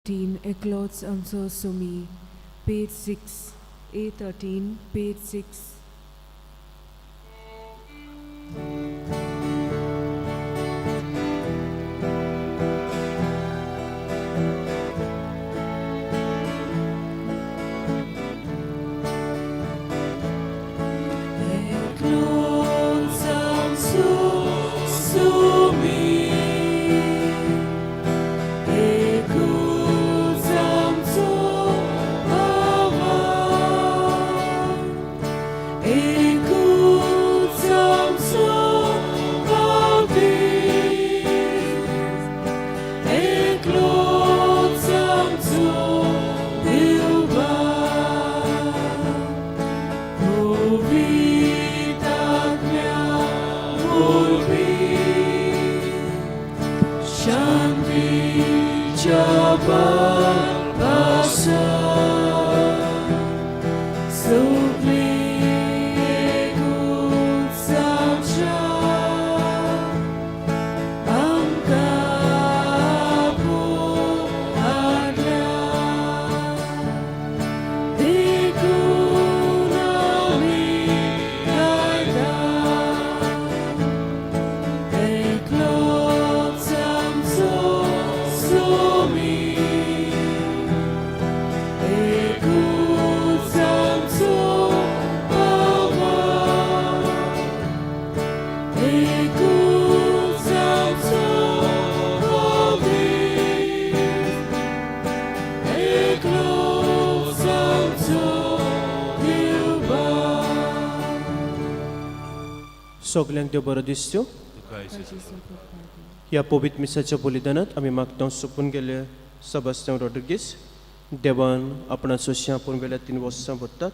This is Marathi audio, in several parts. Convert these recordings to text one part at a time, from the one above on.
13 Eclots Amso Sumi, page 6, A13, page 6. Eclots Amso Sumi. सगल्यांक देव बरो दिसच्यो. ह्या पवित्र मिसाच्या बलिदानात आमी मागता सोपून गेले सेबास्टियन रॉड्रिगीस देवान आपणाचो आपूण गेल्या 3 वर्सां भरतात.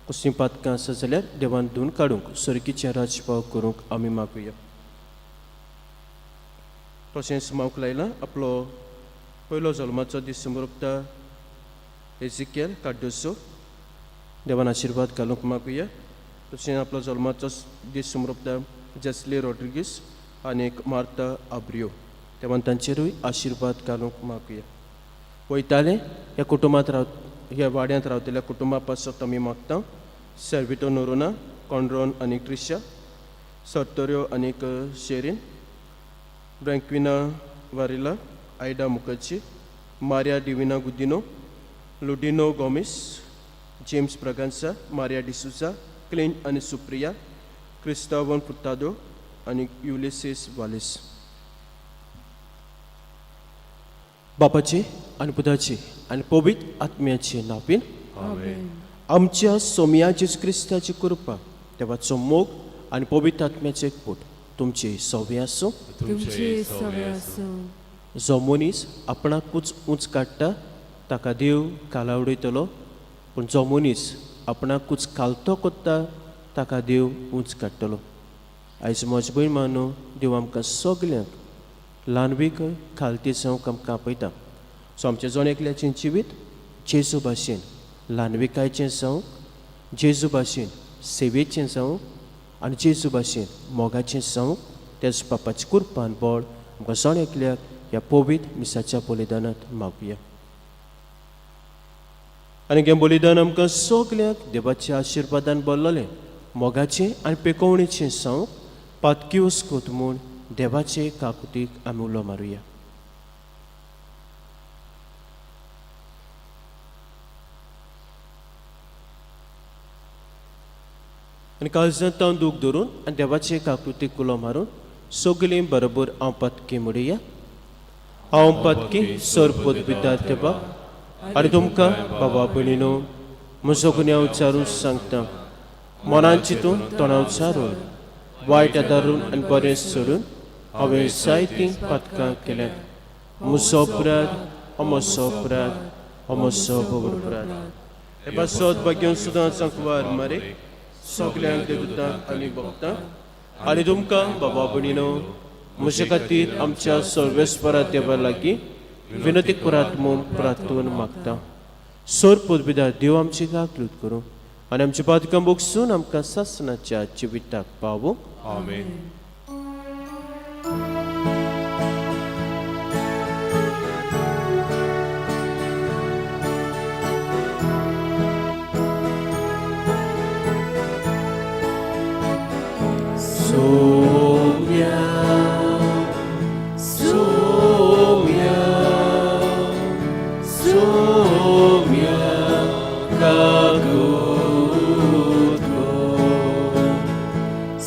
कसलीं पातकां आसा जाल्यार देवान धुवन काडूंक सर्गीचे राजपाव करूंक आमी मागुया. तशेंच मावक लायला आपलो पयलो जल्माचो दीस समोरता एजिकेल कार्डोसो देवान आशिर्वाद घालूंक मागुया. तशें आपलो जल्माचो दीस समोरता जेस्ली रॉड्रिगीस आनी मार्ता आब्रियो देवान तांचेरूय आशिर्वाद घालूंक मागुया. वयताले ह्या कुटुंबांत ह्या वाड्यांत रावतल्या कुटुंबा पासत आमी मागता सर्विटो नोरोना कॉन्ड्रॉन आनी ट्रिशा सर्तोरियो आनीक शेरीन ब्रँक्विना वारिला आयडा मुखर्जी मारिया डिविना गुदिनो लुडिनो गोमिस जेम्स ब्रागांसा मारिया डिसुजा क्लिंट आनी सुप्रिया क्रिस्तावन फुर्तादो आनी युलिसीस वालिस. बापाचे आनी पुताचे आनी पवित्र आत्म्याचे नांवान आमच्या सोम्या जेजू क्रिस्ताची कृपा देवाचो मोग आनी पवित्र आत्म्याचे एकपूट तुमचे सवे आसूं. जो मनीस आपणाकूच उंच काडटा ताका देव कालावडयतलो, पूण जो मनीस आपणाकूच खालतो कोत्ता ताका देव उंच काडटलो. आयज म्हजी भयण मानू देव आमकां सगल्यांक ल्हानवीक खालती जावंक आमकां आपयता. सो आमचें जण एकल्याचें जिवीत जेजू भाशेन ल्हानविकायचें जावं, जेजू भाशेन सेवेचें जावं आनी जेजू भाशेन मोगाचें जावं तेच बापाची कृपान बळ आमकां जण एकल्याक ह्या पवित्र मिसाच्या बलिदानांत मागुया. आनी हें बलिदान आमकां सगल्यांक देवाच्या आशिर्वादान भरलेलें मोगाचें आनी पेकोवणेचें जावं पातकी वस्कोत म्हूण देवाचे काकुतीक आमी उलो मारुया. आनी काळजांत हांव दूख धरून आनी देवाचे काकुतीक उलो मारून सगळीं बरोबर हांव पातकी म्हणुया. हांव पातकी सरपोत भितर देवा आनी तुमकां बाबा भयणीनो म्हजो गुन्यांव विचारून सांगता. मनान चिंतून तोंडां विचारून वायट आदारून आनी बरें सोडून हांवें जायतीं पातकां केल्यात. म्हजो अपराध म्हजो अपराध म्हजो अपराध. हे पासत भाग्योन सुद्दां सांकवार मारे सगल्यांक देवतांक आनी भक्तांक आनी तुमकां बाबा भयणीनो म्हजे खातीर आमच्या सर्वेस्परा देवा लागीं विनती करात म्हूण प्रार्थून मागता. सोर पदविदार देव आमची गागलूत करूं आनी आमची पातकां बोगसून आमकां सासणाच्या जिविताक पावूं. आमेन. Saumya Saumya Saumya कागुतो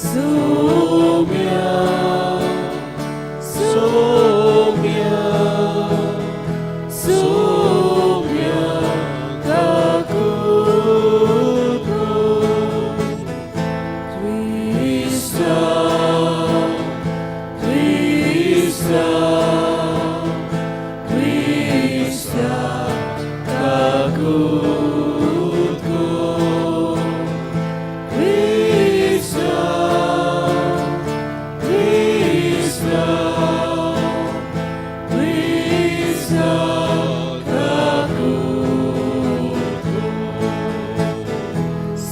Saumya Saumya Saumya कागुतो Krista Krista Krista kaguto Krista Krista Krista kaguto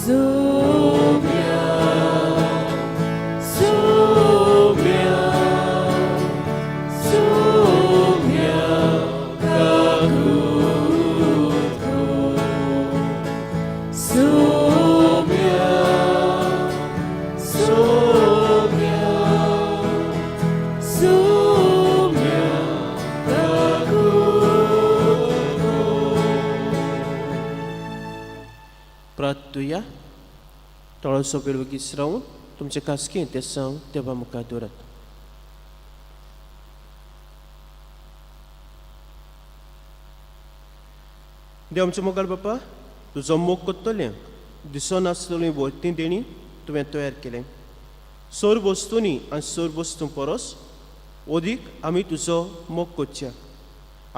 Soumya Soumya Soumya kaguto Soumya Soumya Soumya kaguto प्रार्थुया तळसो बेळगीस Ravan तुमचे कासकी ते सांग देवा मुखार दवरात. देव आमचे मोगाळ बापा तुजो मोग कोत्तोलें दिसो नासतली वरतीं देणी तुवें तयार केलें. सोर वस्तूंनी आनी सोर वस्तू परस ओदीक आमी तुजो मोग कोच्या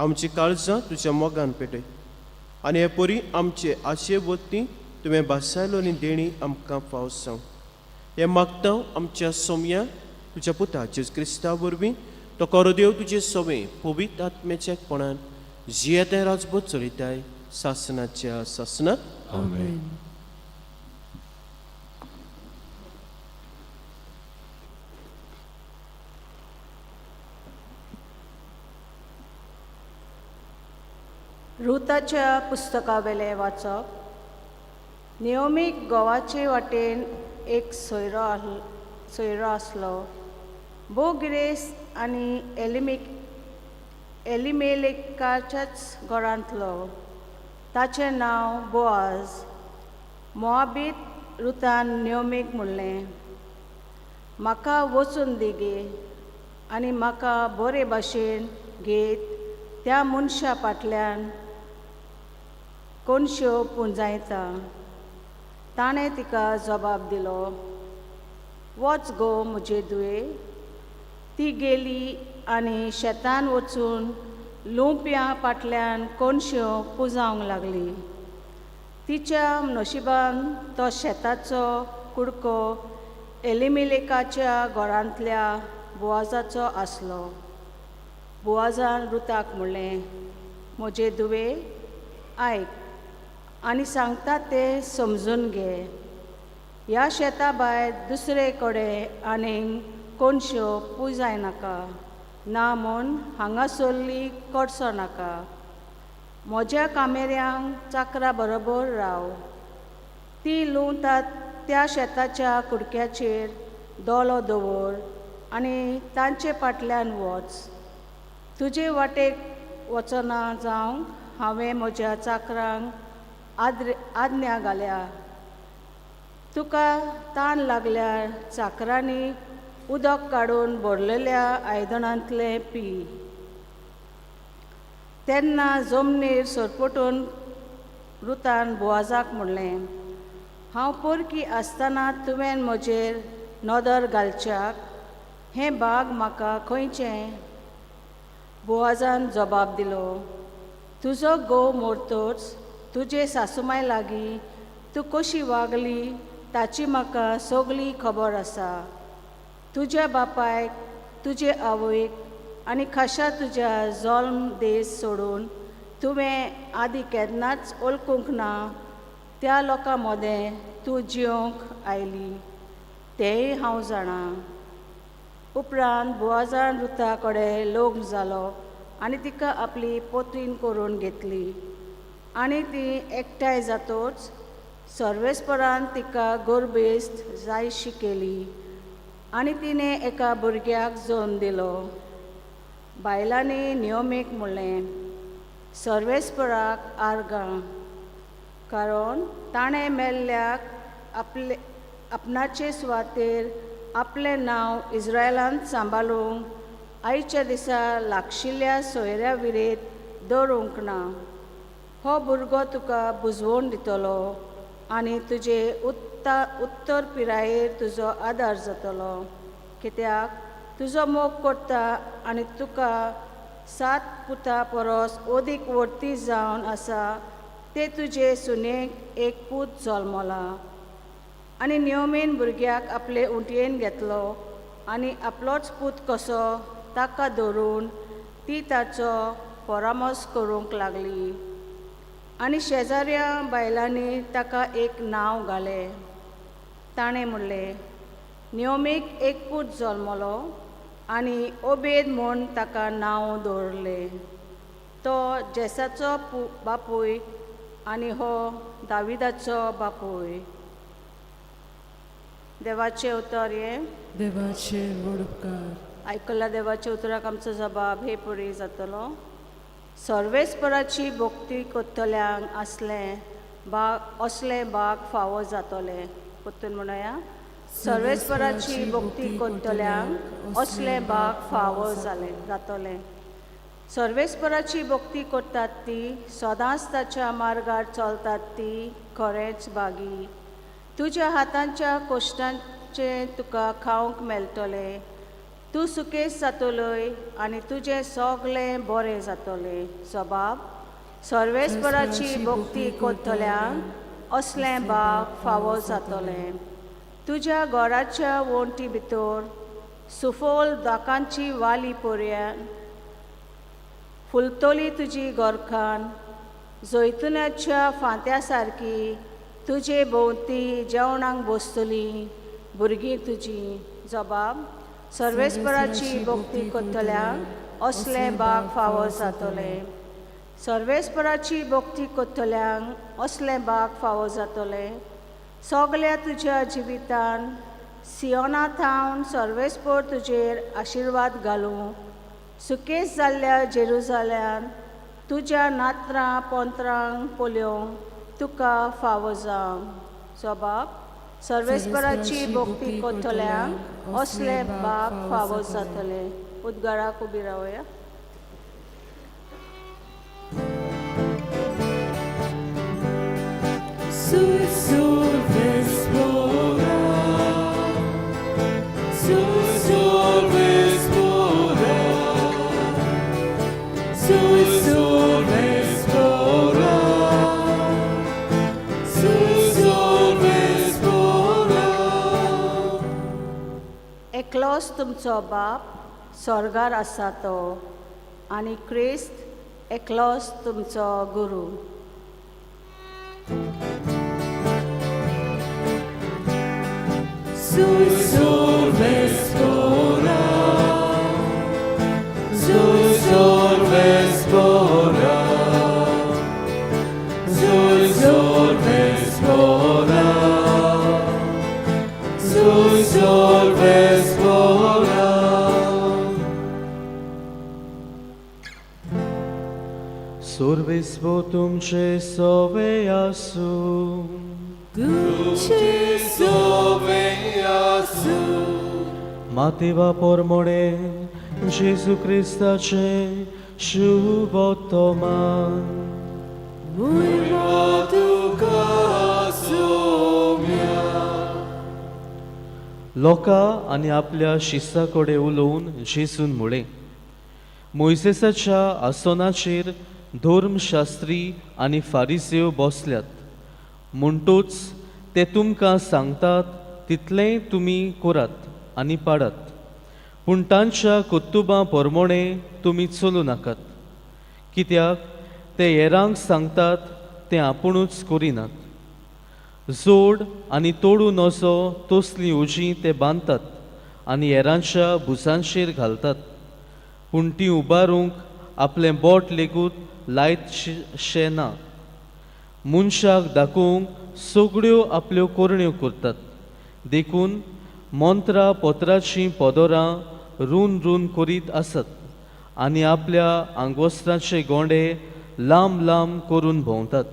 आमची काळजां तुज्या मोगान पेटय आनी हे परी आमचे आशे वरतीं तुवें बासायलोली देणी आमकां फावस जावं. हें मागता आमच्या सोम्या तुज्या पुता जेजू क्रिस्ता वरवीं तो कोरोदेव तुजे सोबे पवित्र आत्म्याच्या कोणान जियेतें राजभोग चलयताय सासनाच्या सासनात. Amen. रुताच्या पुस्तका वेले वाचप. नियमीक गोवाचे वाटेन एक सोयरो आसलो. बोगिरेस आनी एलिमेलेकाच्याच घरांतलो. ताचें नांव बोआज. मोआबीत रुतान नियमीक म्हणलें, म्हाका वचून दिगे आनी म्हाका बरे भाशेन घेत त्या मनशा फाटल्यान कोणश्यो पुंजायता. ताणें तिका जबाब दिलो, वच गो म्हजे दुये. ती गेली आनी शेतान वचून लुंप्यां फाटल्यान कोणश्यो पुंजावंक लागली. तिच्या नशिबान तो शेताचो कुडको एलिमेलेकाच्या घरांतल्या बोआजाचो आसलो. बोआजान रुताक म्हणलें, म्हजे दुवे आयक आनी सांगता तें समजून घे. ह्या शेता भायर दुसरे कडेन आनीक कोणश्यो पुंजाय नाका ना म्हूण हांगासरली कडचो नाका. म्हज्या कामेऱ्यांक चाकरा बरोबर राव. ती लुंवतात त्या शेताच्या कुडक्याचेर दोळो दवर आनी तांचे फाटल्यान वच. तुजे वाटेक वचना जावंक हांवें म्हज्या चाकरांक आज्ञा घाल्या. तुका ताण लागल्यार चाकरांनी उदक काडून भरलेल्या आयदनांतलें पी. तेन्ना जमनीर सरपटून रुतान बोआजाक म्हणलें, हांव परकी आसतना तुवें म्हजेर नदर घालच्याक हें भाग म्हाका खंयचें? बोआजान जबाब दिलो, तुजो घोव मरतोच तुजे सासूमाय लागीं तूं कशी वागली ताची म्हाका सगळी खबर आसा. तुज्या बापायक, तुजे आवयक आनी खाशा तुज्या जल्म देश सोडून तुवें आदी केन्नाच वळखूंक ना त्या लोकां मदें तूं जिवंक आयली तेंय हांव जाणां. उपरांत बोआजान रुता कडेन लग्न जालो आनी तिका आपली पोत्रीण करून घेतली. आनी ती एकठांय जातोच सर्वेस्परान तिका गर्भेस्त जायशी केली आनी तिणें एका भुरग्याक जोन दिलो. बायलांनी नियोमीक म्हणलें, सर्वेस्पराक आर्गां, कारण ताणें मेल्ल्याक आपणाचे सुवातेर आपलें नांव इस्रायलांत सांबाळूंक आयच्या दिसा लागशिल्ल्या सोयऱ्या विरेत दवरूंक ना. हो भुरगो तुका बुजवून दितलो आनी तुजे उत्तर पिरायेर तुजो आदार जातलो. कित्याक तुजो मोग करता आनी तुका 7 पुतां परस अदीक वर्ती जावन आसा ते तुजे सुनेक एक पूत जल्मला. आनी नियोमीन भुरग्याक आपले उंटयेन घेतलो आनी आपलोच पूत कसो ताका धरून ती ताचो परामोस करूंक लागली. आनी शेजाऱ्या बायलांनी ताका एक नांव घालें. ताणें म्हणलें, नियोमीक एक पूत जल्मलो आनी ओबेद म्हूण ताका नांव दवरलें. तो जेसाचो बापूय आनी हो दाविदाचो बापूय. देवाचे उतर हे. देवाचे व्हड उपकार. आयकल्ल्या देवाच्या उतराक आमचो जबाब हे परी जातलो. सर्वेस्पराची भक्ती कोत्तल्यांक असले बाग फावो जातले. परतून म्हणया, सर्वेस्पराची भक्ती कोत्तल्यांक असले बाग फावो जातले. सर्वेस्पराची भक्ती करतात ती सदांच ताच्या मार्गार चलतात ती खरेंच बागी. तुज्या हातांच्या कश्टांचे तुका खावंक मेळटले. तूं सुकेस जातलोय आनी तुजें सगळें बरें जातलें. जबाब, सर्वेस्पराची भक्ती कोत्तल्यांक असलें बाग फावो जातलें. तुज्या घराच्या वणटी भितर सुफोल दाकांची वाली पर्यान फुलतली तुजी घरखान. जैतुनाच्या फांत्या सारकी तुजे भोंवती जेवणाक बसतलीं भुरगीं तुजीं. जबाब, सर्वेस्पराची भक्ती कोत्तल्यांक असले बाग फावो जातले. सर्वेस्पराची भक्ती कोत्तल्यांक असले बाग फावो जातले. सगळ्या तुज्या जिवितान सियोना थावन सर्वेस्पर तुजेर आशिर्वाद घालूं. सुकेस जाल्ल्या जेरुजाल्यान तुज्या नात्रां पोंत्रांक पोल्योंक तुका फावो जावं. जबाब, सर्वेस्पराची भक्ती कोत्तल्यांक असले बाग फावो जातले. उद्गाराक उबी रावया. एकलोच तुमचो बाप स्वर्गार आसा तो आनी क्रिस्त एकलोच तुमचो गुरू. Sorvesbo तुमचे सोवे आसू. तुमचे सोवे आसू. मातेवा पोरमोणे जेजू क्रिस्ताचे शुभ वर्तमान. मुयवा तुका सोम्या. लोकां आनी आपल्या शिस्ता कडेन उलोवन जेजून म्हळें, मोइसेसाच्या आसनाचेर धर्मशास्त्री आनी फारिसेव बसल्यात. म्हणटूच ते तुमकां सांगतात तितलेंय तुमी करात आनी पाडात. पूण तांच्या कुतुबां पोरमोणे तुमी चलूं नाकात. कित्याक ते हेरांक सांगतात ते आपुणूच करिनात. जोड आनी तोडू नजो तसलीं उजीं ते बांदतात आनी हेरांच्या भुसांचेर घालतात. पूण ती उबारूंक आपलें बोट लेगूत लायतशें ना. मनशाक दाखोवंक सगळ्यो आपल्यो कोरण्यो करतात. देखून मंत्रा पोतराची पोदोरां रून रून करीत आसत आनी आपल्या आंगवस्त्राचे गोंडे लांब लांब करून भोंवतात.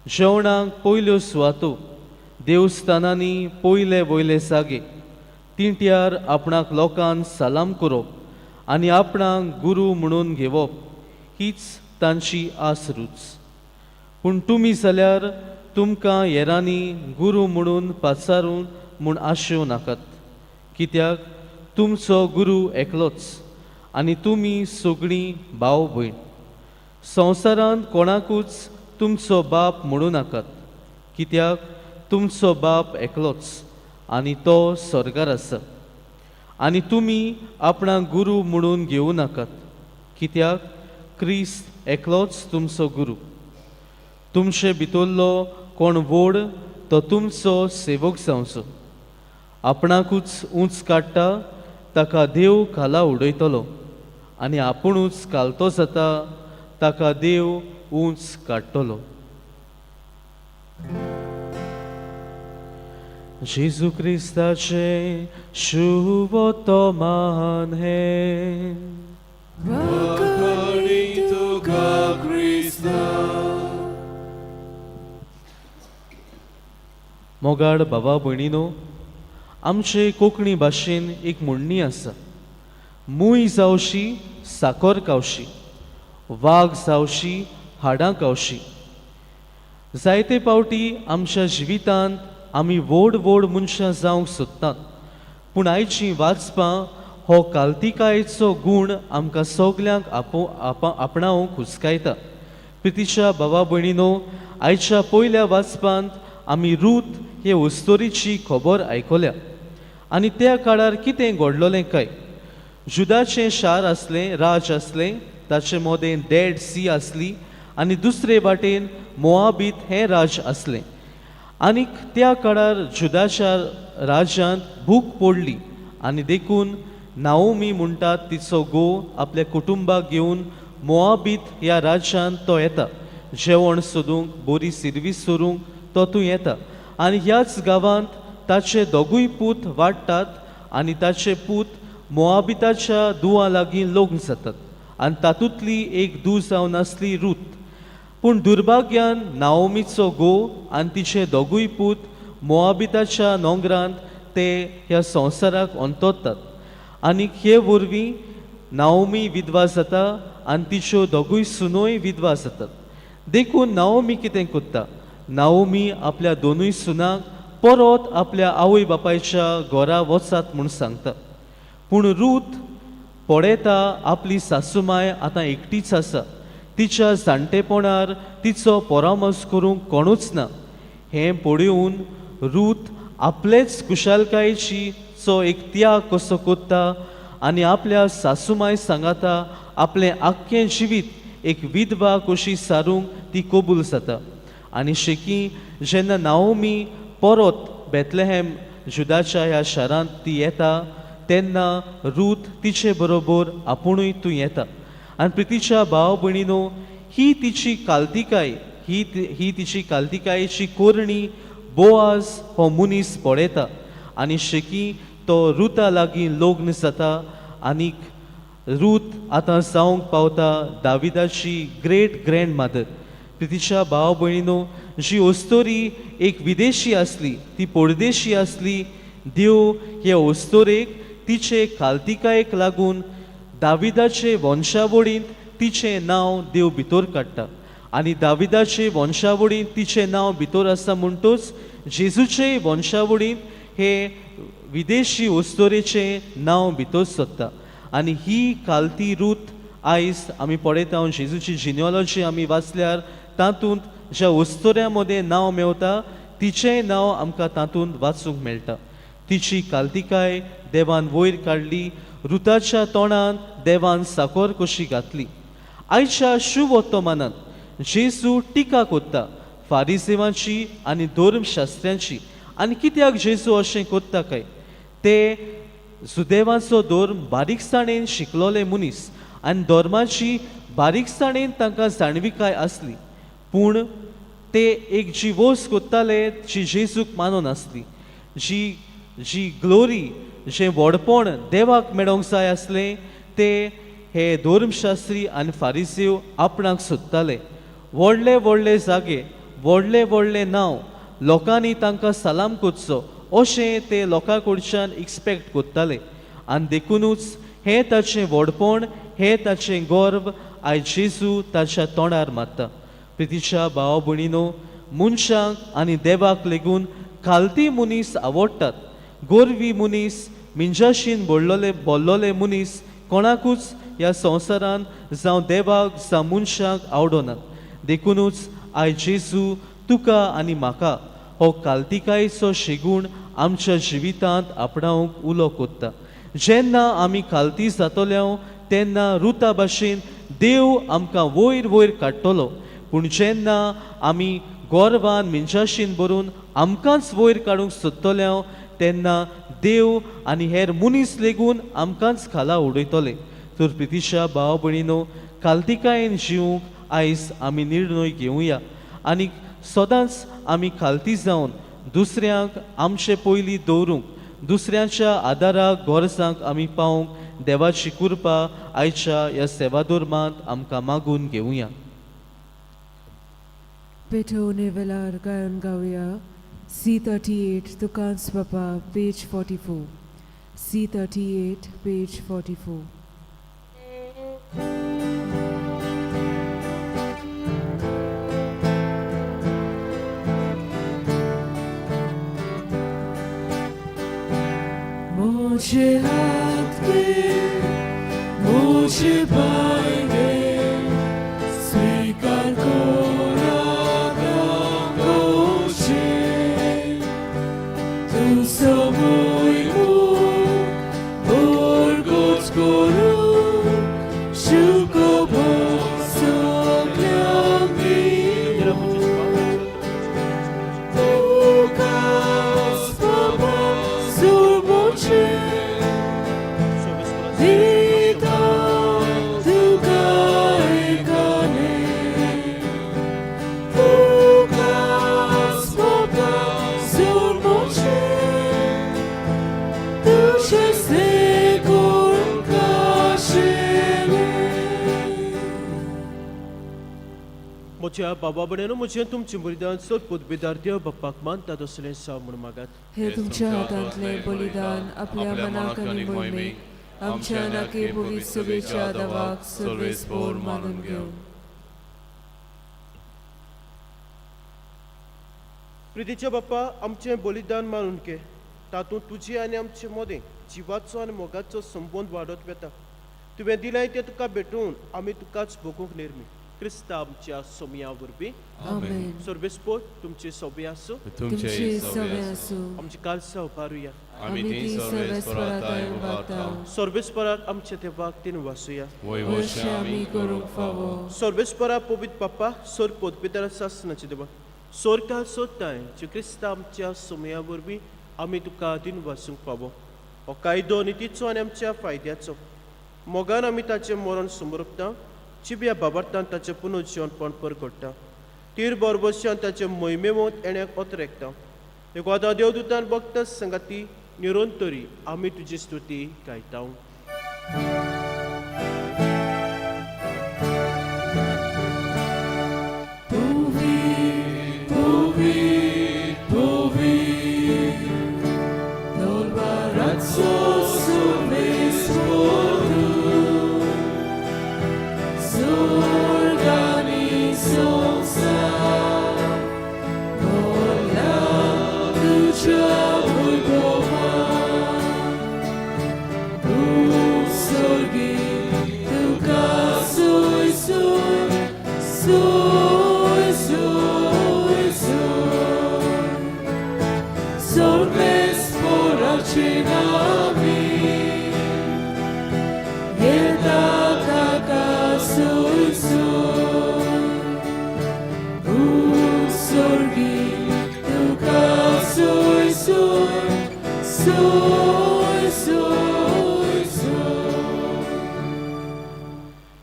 जेवणाक पयल्यो सुवातो देवस्थानांनी पयले वयले जागे तिंट्यार आपणाक लोकांक सलाम करप आनी आपणाक गुरू म्हणून घेवप हीच तांची आसरूच. पूण तुमी जाल्यार तुमकां हेरांनी गुरू म्हणून पाचारून म्हूण आशेव नाकात, कित्याक तुमचो गुरू एकलोच आनी तुमी सगळीं भाव भयण. संवसारांत कोणाकूच तुमचो बाप म्हणू नाकात, कित्याक तुमचो बाप एकलोच आनी तो स्वर्गार आसा. आनी तुमी आपणाक गुरू म्हणून घेवं नाकात, कित्याक क्रिस्त एकलोच तुमचो गुरू. तुमचे भितरलो कोण व्हड तो तुमचो सेवक जावचो. आपणाकूच उंच काडटा ताका देव खाला उडयतलो आनी आपुणूच कालतो जाता ताका देव उंच काडटलो. जेजू क्रिस्ताचे शुभ वर्तमान हे मोगाड बाबा भयणीनो, आमचे कोंकणी भाशेन एक म्हणणी आसा, मूय जावशी साकर कावशी, वाग जावशी हाडां कावशी. जायते पावटी आमच्या जिवितांत आमी व्हड व्हड मनशां जावंक सोदतात, पूण आयचीं वाचपां हो काल्तिकायेचो गूण आमकां सगल्यांक आपणावंक हुस्कायता. प्रितीच्या भावा भयणीनो, आयच्या पयल्या वाचपांत आमी रूथ हे वस्तोरीची खबर आयकल्या आनी त्या काळार कितें घडलोलें काय. जुदाचें शार आसलें, राज आसलें, ताचे मोदें डेड सी आसली आनी दुसरे वाटेन मोआबीत हें राज आसलें. आनीक त्या काळार जुदाच्या राज्यांत भूक पडली आनी देखून नाओमी म्हणटात तिचो घोव आपल्या कुटुंबाक घेवन मोआबीत ह्या राज्यांत तो येता. जेवण सोदूंक, बरी सिर्वीस सोरूंक तो थंय येता आनी ह्याच गांवांत ताचे दोगूय पूत वाडटात आनी ताचे पूत मोआबिताच्या दुवा लागीं लग्न जातात आनी तातूंतली एक धूव जावन आसली रूथ. पूण दुर्भाग्यान नाओमीचो घोव आनी तिचे दोगूय पूत मोआबिताच्या नोंगरांत ते ह्या संवसाराक अंतरतात आनीक हे वरवीं नाओमी विधवा जाता आनी तिच्यो दोगूय सुनोय विधवा जातात. देखून नाओमी कितें करता, नाओमी आपल्या दोनूय सुनांक परत आपल्या आवय बापायच्या घरा वचात म्हूण सांगता. पूण रूथ पळयता आपली सासूमाय आतां एकटीच आसा, तिच्या जाणटेपणार तिचो परामर्श करूंक कोणूच ना. हें पळोवन रूथ आपलेच कुशालकायेचो एक त्याग कसो करता आनी आपल्या सासूमाय सांगाता आपलें आख्खें जिवीत एक विधवा कशी सारूंक ती कबूल जाता. आनी शेकी जेन्ना नाओमी परत बेथलेहेम जुदाच्या ह्या शारांत ती येता तेन्ना रूथ तिचे बरोबर आपुणूय थंय येता. आनी प्रितीच्या भाव भयणीनो, ही तिची काल्तिकाय, ही तिची काल्तिकायेची कोरणी बोआज हो मनीस पळयता आनी शेकी तो रुथा लागीं लग्न जाता आनीक रूथ आतां जावंक पावता दाविदाची ग्रेट ग्रँड मादर. प्रितीच्या भाव भयणीनो, जी ओस्तोरी एक विदेशी आसली, ती परदेशी आसली, देव हे ओस्तोरेक तिचे काल्तिकायेक लागून दाविदाचे वंशावळींत तिचें नांव देव भितर काडटा आनी दाविदाचे वंशावळींत तिचें नांव भितर आसा म्हणटूच जेजूचे वंशावळींत हे विदेशी ओस्तोरेचें नांव भितर सोदता. आनी ही काल्ती रूथ आयज आमी पळयता, जेजूची जिनिओलॉजी आमी वाचल्यार तातूंत ज्या ओस्तोऱ्या मदें नांव मेवता तिचेंय नांव आमकां तातूंत वाचूंक मेळटा. तिची काल्तिकाय देवान वयर काडली, रुथाच्या तोंडान देवान साकर कशी घातली. आयच्या शुभ वर्तमानांत जेजू टिका कोत्ता फारिसेवांची आनी धर्मशास्त्र्यांची. आनी कित्याक जेजू अशें कोत्ता काय, ते सुदैवाचो धर्म बारीकसाणेन शिकलोले मनीस आनी धर्माची बारीकसाणेन तांकां जाणविकाय आसली, पूण ते एक जी वस्त कोत्ताले जी जेजूक मानून आसली, जी जी ग्लोरी जे व्हडपण देवाक मेळोंक जाय आसलें तें हे धर्मशास्त्री आनी फारिसीव आपणाक सोदताले. व्हडले व्हडले जागे, व्हडले व्हडले नांव, लोकांनी तांकां सलाम करचो अशें ते लोकां कडच्यान एक्सपेक्ट करताले. आनी देखूनच हें ताचें व्हडपण, हें ताचें गर्व आयज जेजू ताच्या तोंडार मारता. प्रितीच्या भावा भयणीनो, मनशांक आनी देवाक लेगून खालती मनीस आवडटात. गोरवी मनीस, मिंजाशीन बोल्लोले मनीस कोणाकूच ह्या संवसारान जावं देवाक जावं मनशांक आवडनात. देखूनच आयज जेजू तुका आनी म्हाका हो खालतीकायेचो शेगूण आमच्या जिवितांत आपणावंक उलो कोत्ता. जेन्ना आमी खालती जातल्यो तेन्ना रुता भाशेन देव आमकां वयर वयर काडटलो. पूण जेन्ना आमी गोरवान मिंजाशीन भरून आमकांच वयर काडूंक सोदतल्यो तेन्ना देव आनी हेर मनीस लेगून आमकांच खाला उडयतले. तर प्रितीच्या भाव भयणीनो, खालतीकायेन जिवंक आयज आमी निर्णय घेवया आनी सदांच आमी खालती जावन दुसऱ्यांक आमचे पयलीं दवरूंक, दुसऱ्यांच्या आदाराक गरजांक आमी पावूंक देवाची कृपा आयच्या ह्या सेवा धर्मांत आमकां मागून घेवया. Peto Nevelar Gayon Gauya, C38, Tukans Papa, page 44. C38, page 44. मुझे हाथ के, मुझे पाएंगे, स्वीकार करो गोशे, तू सबोई हो, borgos koro, shuko boso glambi, Tukas Papa Surboche. म्हज्या बाबा भयणीनो, म्हजें तुमचें बलिदान सद विद्यार्थी बाप्पाक मानतात असलें साव म्हूण मागात. हे तुमच्या हातांतले बलिदान आपल्या मनाक आनी मोहिमेक आमच्या नाके भोगीत सभेच्या दावाक सर्वेस्पोर मानून घेवन. प्रितीच्या बाप्पा, आमचें बलिदान मानून घे. तातूंत तुजी आनी आमचे मदें जिवाचो आनी मोगाचो संबंद वाडत वता. तुवें दिलें तें तुका भेटून आमी तुकाच भोगूंक निर्मी. क्रिस्ता आमच्या सोमया वरवीं आमेन. सर्वेस्पोर तुमचे सोबे आसूं. तुमचे सवे आसूं. आमची कालसा उबारुया. आमी ती सर्वेस्पराताय वागता. सर्वेस्पराक आमचे देवाक तीन वासुया. वर्षे आमी करूंक फावो. सर्वेस्परा पवित्र बाप्पा, सोर पोतपितार सासनाचे देवा, सोर काल सोदताय जे क्रिस्ता आमच्या सोमया वरवीं आमी तुका दिन वासूंक फावो. हो कायदो नितीचो आनी आमच्या फायद्याचो. मोगान आमी ताचें मरण समोरपता. चिब्या बाबार्तान ताचें पुनर्जीवनपण परगडटा. तीर बरोबरच्यान ताचें मोहिमेमोत येण्याक ओतरेकता. एक वादा देवदूतान भक्त संगाती निरंतरी आमी तुजी स्तुती गायता.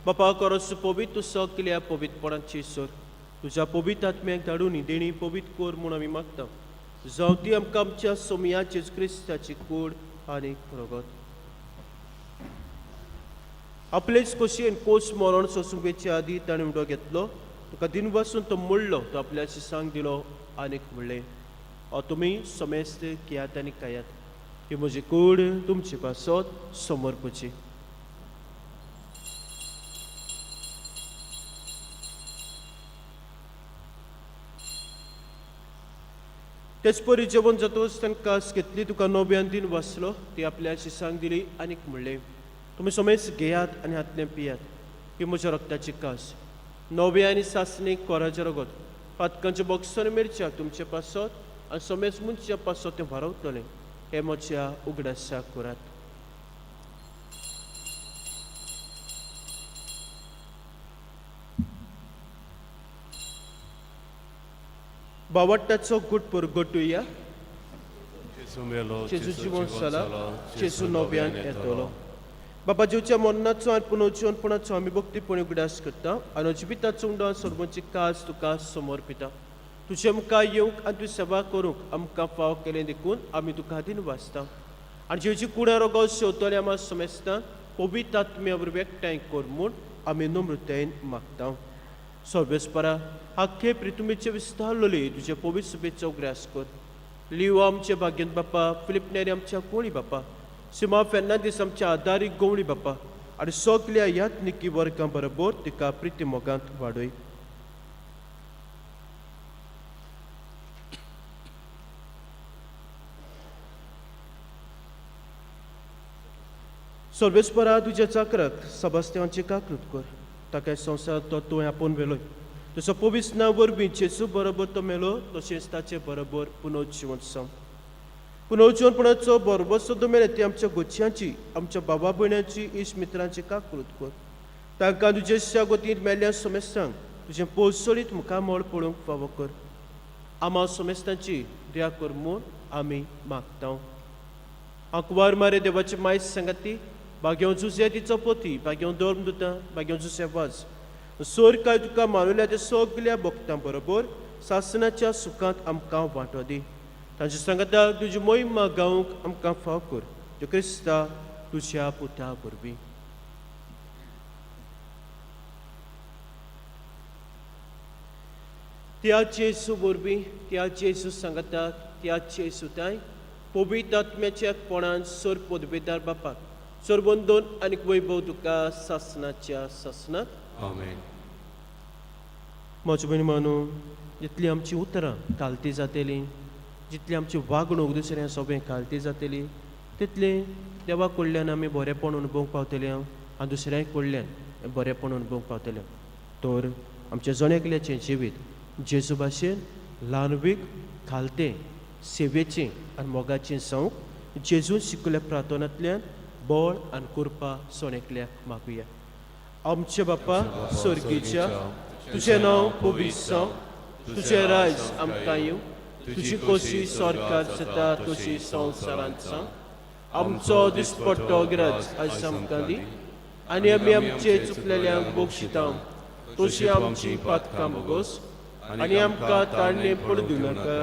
बापा, करस पवित्र तूं सगल्या पवित्रपणाची सोर तुज्या पवित्र आत्म्याक धाडून देणी पवित्र कोर म्हूण आमी मागता. जावं ती आमकां आमच्या सोमया जेजू क्रिस्ताची कूड आनी रगत. आपलेच खोशयेन कोस मरण सोंसुंकेच्या आदी ताणें उडो घेतलो. तुका दिनवासून तो मुडलो, तो आपल्या शिसांक दिलो आनीक म्हणलें, तुमी समेस्त घेयात आनी खायात. ही म्हजी कूड तुमचे पासत समर्पूची. तेच परी जेवण जातोच ताणें कास घेतली, तुका नोब्यान दिन वाचलो, ती आपल्या शिसांक दिली आनीक म्हणलें, तुमी समेस्त घेयात आनी हातलें पियात. ही म्हज्या रक्ताची कास. नवे आनी सासणीक कोराचें रगत पातकांच्या बॉक्सान मिरच्याक तुमचे पासत आनी समेस्त मनच्या पासत तें वारवतलें. हे म्हज्या उगडासा करात. बावट्टाचो गुट परगटुया. जेजू जिवंत जाला, जेजू नव्यान येतलो. बाबा जेवच्या मरणाचो आनी पुनर्जीवनपणाचो आमी भक्तीपणी उगडास करता आनी जिविताचो उंडो सर्वांची कास तुका समर्पिता. तुजे आमकां येवंक आनी तुजी सेवा करूंक आमकां फाव केलें देखून आमी तुका दिन वाचता. आनी जेवची कुणा रगत शेवतले आमी समेस्तां पवित्र आत्म्या बरोबर एकठांय कर म्हूण आमी नम्रतायेन मागता. सर्वेस्परा आख्खे प्रितुमेचे विस्तारलोली तुजे पवित्र सभेचो उगडास कर. लिओ आमचे भाग्यंत बापा, फिलिप नेरी आमच्या कोणी बापा, सिमा फेर्नांदीस आमच्या आदारी गवळी बापा आनी सगल्या ह्यात निकी वर्गां बरोबर तिका प्रिती मोगांत वाडय. सर्वेस्परा तुज्या चाकराक सबास्त्यांची काकृत कर. ताका संवसार तो तुवें आपोवन वेलोय. तुजो पवित्र नांव वरवीं जेजू बरोबर तो मेलो, तशेंच ताचे बरोबर पुनर्जीवन जावं. पुनर्जीवनपणाचो बरोबर सुद्दां मेळ्ळे ती आमच्या गोच्यांची, आमच्या बाबा भयणांची, इश्ट मित्रांची काकृत कर. तांकां तुजे शागोतींत मेल्ल्या समेस्तांक तुजें पोसळीत मुखामळ पळोवंक फावो कर. आमा समेस्तांची दया कर म्हूण आमी मागता. आंकवार मारे देवाची मायज सांगाती, भाग्यो जुसे तिचो पोती, भाग्यो धर्मदुतां, भाग्यो जुसे वाज. सोर काय तुका मानुल्या त्या सगल्या भक्तां बरोबर सासणाच्या सुखांत आमकां वांटो दी. तांच्या सांगाता तुजी मोहिमा गावंक आमकां फाव कर. जो क्रिस्ता तुज्या पुता वरवीं. त्या जेजू वरवीं, त्या जेजू सांगाता, त्या जेजूताय पवित्र आत्म्याच्या एकपणान सर पदवेदार बापाक सर्वंदोन आनीक वैभव तुका सासणाच्या सासणात. आमेन. म्हज्या भयणी मानू, जितली आमची उतरां कालती जातली, जितली आमची वागणूक दुसऱ्या सोबे कालती जातली, तितले देवा कडल्यान आमी बरेपण अनुभवूंक पावतले आनी दुसऱ्यांक कडल्यान बरेपण अनुभवूंक पावतले. तर आमच्या जणेकल्याचें जिवीत जेजू भाशेन ल्हानवीक खालतें सेवेचें आनी मोगाचें जावंक जेजून शिकयल्या प्रार्थनांतल्यान बळ आनी कृपा सोणेकल्याक मागुया. आमचे बापा सर्गीच्या, तुजें नांव पवित्र जावं, तुजें राज आमकां येवं, तुजी खोशी स्वर्गांत जाता तशी संवसारांत जावं. आमचो दिसपट्टो गिराज आयज आमकां दी आनी आमी आमचे चुकलेल्यांक बक्षिता तशी आमची पातकां बोगोस आनी आमकां ताळणे पडूं नाका,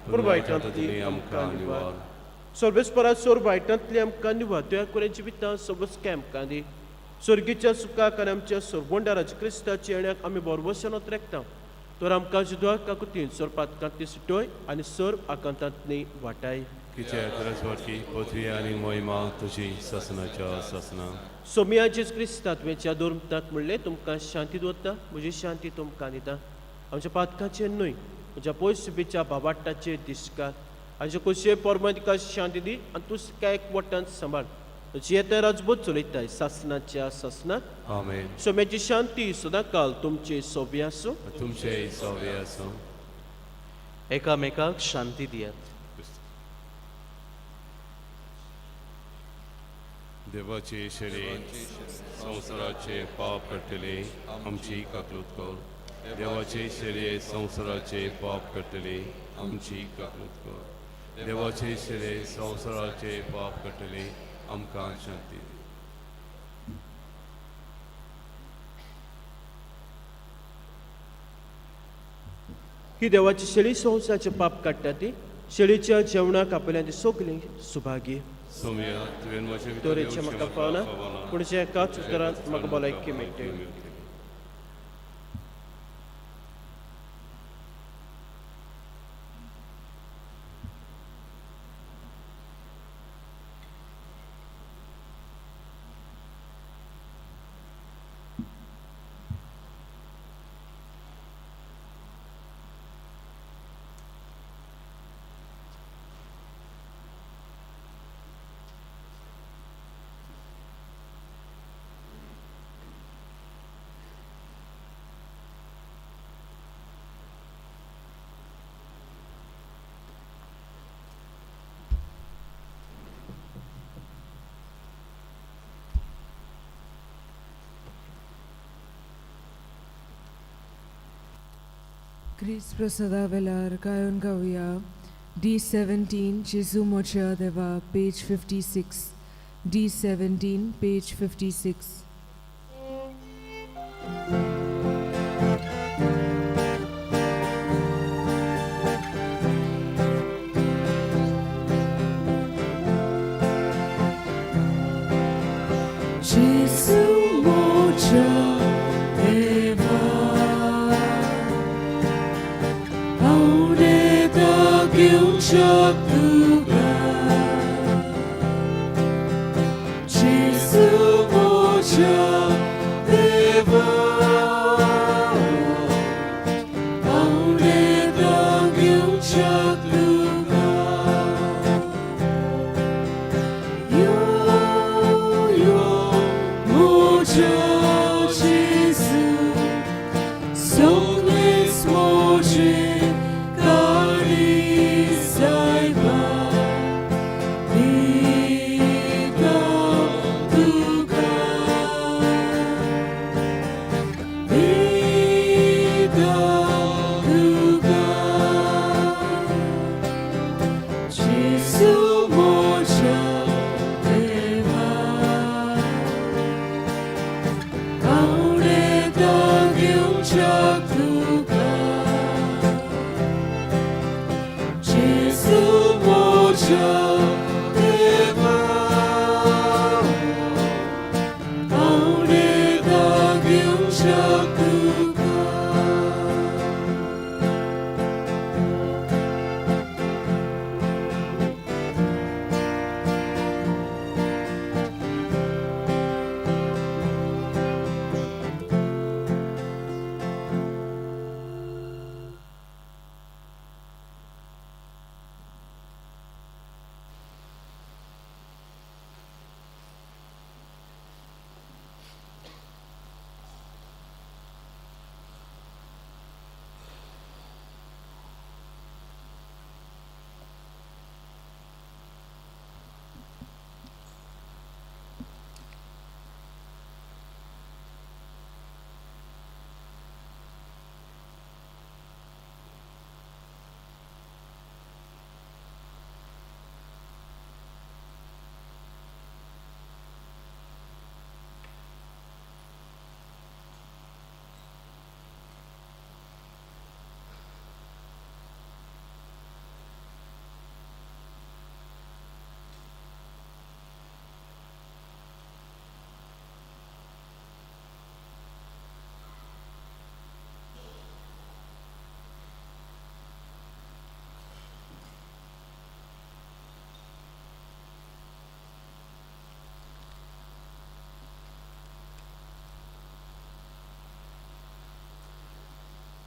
पूण वायटांतली आमकां निवार. सर्वेस्परा सोर वायटांतली आमकां निवार. तुवें करून जिवितां सबस्के आमकां दी. सर्गीच्या सुखाक आनी आमच्या सर्वंडाराच्या क्रिस्ताच्या येण्याक आमी बरवशानत रेखता. तर आमकां जुदवा काकुतीन सर पातकांतली सुटोय आनी सर आकांतांतली वाटाय. कित्या खरजवाडकी पृथ्वी आनी मोहिमा तुजी ससनाच्या ससना. सोम्या जेजू क्रिस्ता तुवेंच्या दोरमताक म्हणलें, तुमकां शांती दवरता, म्हजी शांती तुमकां दिता. आमच्या पातकाचेर न्हय, म्हज्या पयस सुबेच्या बाबाटाचेर दिसकार आनी कशे परमां तिका शांती दी आनी तूं काय एकवटान सांबाळ. जी येता राजबोध चलयताय सासनाच्या सासनात. आमेन. सोम्याची शांती सदां काल तुमचे सोबे आसूं. तुमचे सव्य आसूं. एकामेकाक शांती दियात. देवाचे शरीर संवसाराचे पाप कट्टले आमची काकलूत कर. देवाचे शरीर संवसाराचे पाप कट्टले आमची काकलूत कर. देवाचे शरीर संवसाराचे पाप कट्टले आमकां शांती. ही देवाची शेळी संवसाराचे पाप काडटा ती. शेळीच्या जेवणाक आपल्यां ती सगळीं सुभागी सोमया तुवें म्हजे तोरेचे म्हाका पावना पूण जे एकाच उतरांत म्हाका भलायकी मेळटे. Chris Prasada Velar Kayon Gavya D17 Jesu Mocha Deva page 56 D17 page 56 Jesu Mocha Deva Chuck Luga Jesu Mocha Deva Aure Dagil Chuck Luga Yo Mocha Jesu Songles Moche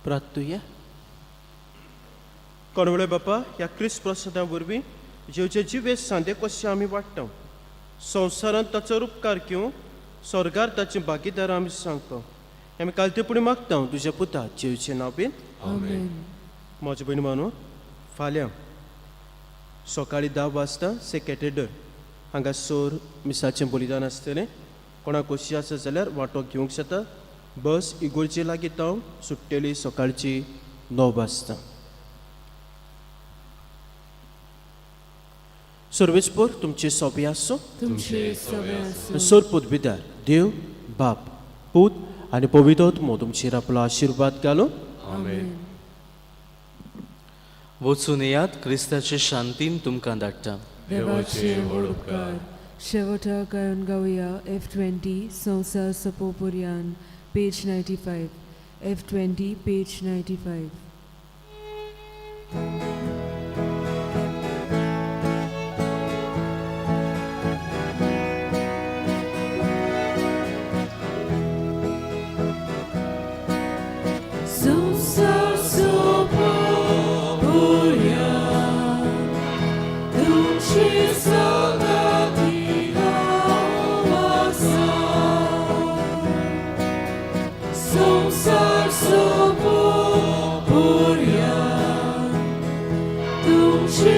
प्रार्थूया. कोणवळे बापा ह्या क्रिस्त प्रसादा वरवीं जेवचे जिवे सांदे कशें आमी वाडटा संवसारांत ताचो उपकार घेवन स्वर्गार ताचे भागीदार आमी सांगता. आमी कालतेपुणी मागता तुज्या पुता जेवचे नांव बीन Amen. म्हजे भयण मानू फाल्यां सकाळीं 10 वाजता से कॅथेड्रल हांगासर मिसाचें बलिदान आसतलें. कोणाक खोशी आसा जाल्यार वांटो घेवंक शकता. बस इगोर्जे लागीं तावन सुट्टेली सकाळची 9 वाजता. सर्वेस्पर तुमचे सोबे आसो. तुमचे सगळे असो. सर पुतभिदार देव बाप पूत आनी पवित्र आत्मो तुमचेर आपलो आशिर्वाद घालो. Amen. वचून येयात, क्रिस्ताचे शांतीन तुमकां धाडटा. देवाचे व्हड उपकार. शेवटाक गायन गावया F20 संसार सपोपुर्यान पेज 95. F20 page 95. संसार सपोपुर्यान तुमची संगती आवासा. संसार सपोपुर्यान तुमची